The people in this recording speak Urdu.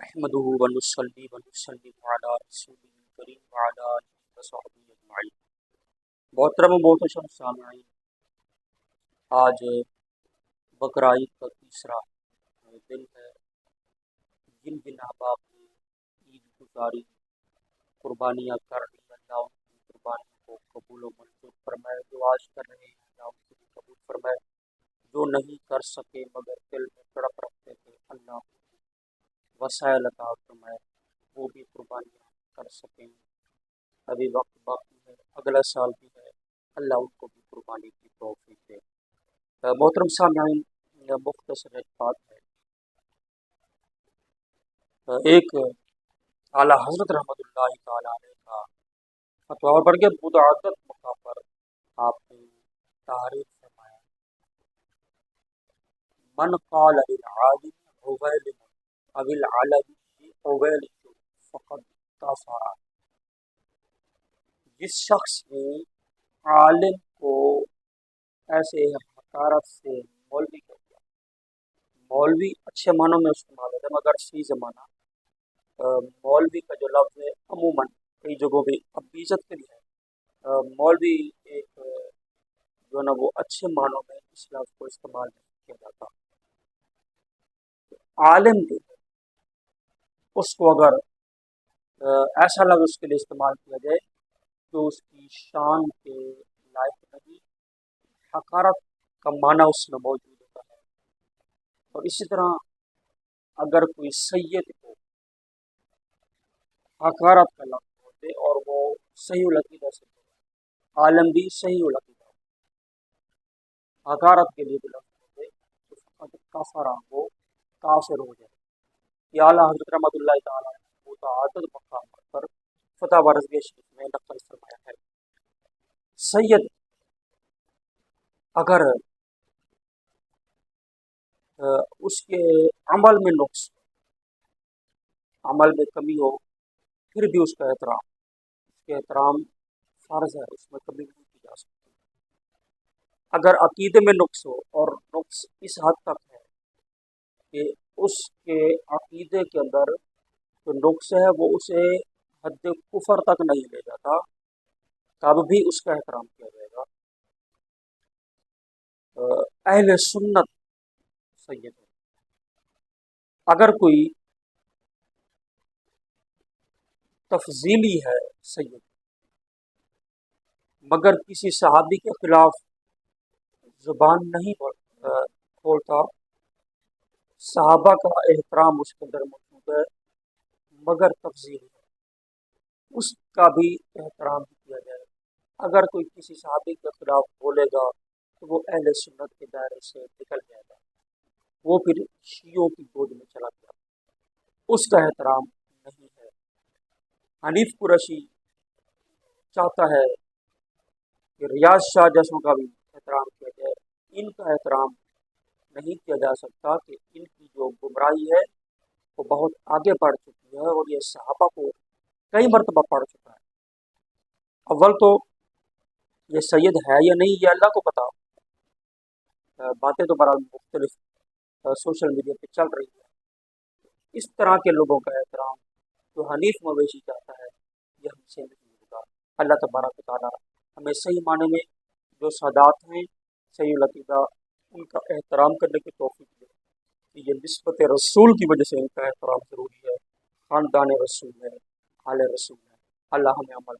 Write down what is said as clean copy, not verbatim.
احمدہ ونصلی ونسلم علی رسولہ الکریم وعلی آلہ وصحبہ اجمعین۔ محترم و محتشم سامعین، آج بقرہ عید کا تیسرا دن ہے۔ جن جن احباب نے عید گزاری، قربانیاں کر لی، اللہ ان کی قربانیوں کو قبول و منظور فرمائے۔ جو آج کر رہے ہیں اللہ ان سے بھی قبول فرمائے۔ جو نہیں کر سکے مگر دل میں تڑپ رکھتے تھے، اللہ وسائل عطا فرمائے، وہ بھی قربانیاں کر سکیں۔ ابھی وقت باقی ہے، اگلا سال بھی ہے، اللہ ان کو بھی قربانی کی توفیق دے۔ محترم سامعین، مختصر ایک بات ہے۔ ایک اعلیٰ حضرت رحمۃ اللہ تعالیٰ علیہ کا فتویٰ اور بلکہ متعدد موقع پر آپ نے تعریف فرمایا، من قال للعالم عویلم او العلم عویلم فقد کفر۔ جس شخص نے عالم کو ایسے حقارت سے مولوی کہہ دیا، مولوی اچھے معنوں میں استعمال ہوتا ہے مگر صحیح زمانہ مولوی کا جو لفظ ہے عموماً کئی جگہوں پہ اب بھی عزت کے لیے ہے، مولوی ایک جو نا وہ اچھے معنوں میں اس لفظ کو استعمال نہیں کیا جاتا۔ عالم جو ہے اس کو اگر ایسا لفظ اس کے لیے استعمال کیا جائے تو اس کی شان کے لائق نہیں، حقارت کا معنی اس میں موجود ہوتا ہے۔ اور اسی طرح اگر کوئی سید کو حقارت کا لفظ ہوتے اور وہ صحیح العقیدہ سے ہو، عالم بھی صحیح العقیدہ ہو، حقارت کے لیے بھی لفظ ہوتے تو فقط کافر وہ کافر ہو جائے۔ یہ اعلیٰ حضرت رحمۃ اللہ تعالیٰ نے متعدد مقامات پر فتح رضویہ شریف میں نقل فرمایا ہے۔ سید اگر اس کے عمل میں نقص، عمل میں کمی ہو، پھر بھی اس کا احترام فرض ہے، اس میں کمی نہیں کی جا سکتی۔ اگر عقیدے میں نقص ہو، اور نقص اس حد تک ہے کہ اس کے عقیدے کے اندر جو نقص ہے وہ اسے حد کفر تک نہیں لے جاتا، تب بھی اس کا احترام کیا جائے گا۔ اہل سنت سید ہے۔ اگر کوئی تفضیلی ہے سید مگر کسی صحابی کے خلاف زبان نہیں کھولتا، صحابہ کا احترام اس کے اندر موجود ہے مگر تفضیلی ہے، اس کا بھی احترام کیا جائے۔ اگر کوئی کسی صحابی کے خلاف بولے گا تو وہ اہل سنت کے دائرے سے نکل جائے گا، وہ پھر شیعوں کی گود میں چلا گیا، اس کا احترام نہیں ہے۔ حنیف قریشی چاہتا ہے کہ ریاض شاہ جیسوں کا بھی احترام کیا جائے، ان کا احترام نہیں کیا جا سکتا کہ ان کی جو گمراہی ہے وہ بہت آگے بڑھ چکی ہے اور یہ صحابہ کو کئی مرتبہ پڑھ چکا ہے۔ اول تو یہ سید ہے یا نہیں یہ اللہ کو پتا، باتیں تو برحال مختلف سوشل میڈیا پہ چل رہی ہے۔ اس طرح کے لوگوں کا احترام جو حنیف مویشی چاہتا ہے یہ ہم سے نہیں ہوگا۔ اللہ تبارک و تعالیٰ ہمیں صحیح معنی میں جو سادات ہیں صحیح العقیدہ ان کا احترام کرنے کی توفیق دے کہ یہ نسبت رسول کی وجہ سے ان کا احترام ضروری ہے، خاندان رسول ہے، آل رسول ہے۔ اللہ ہمیں عمل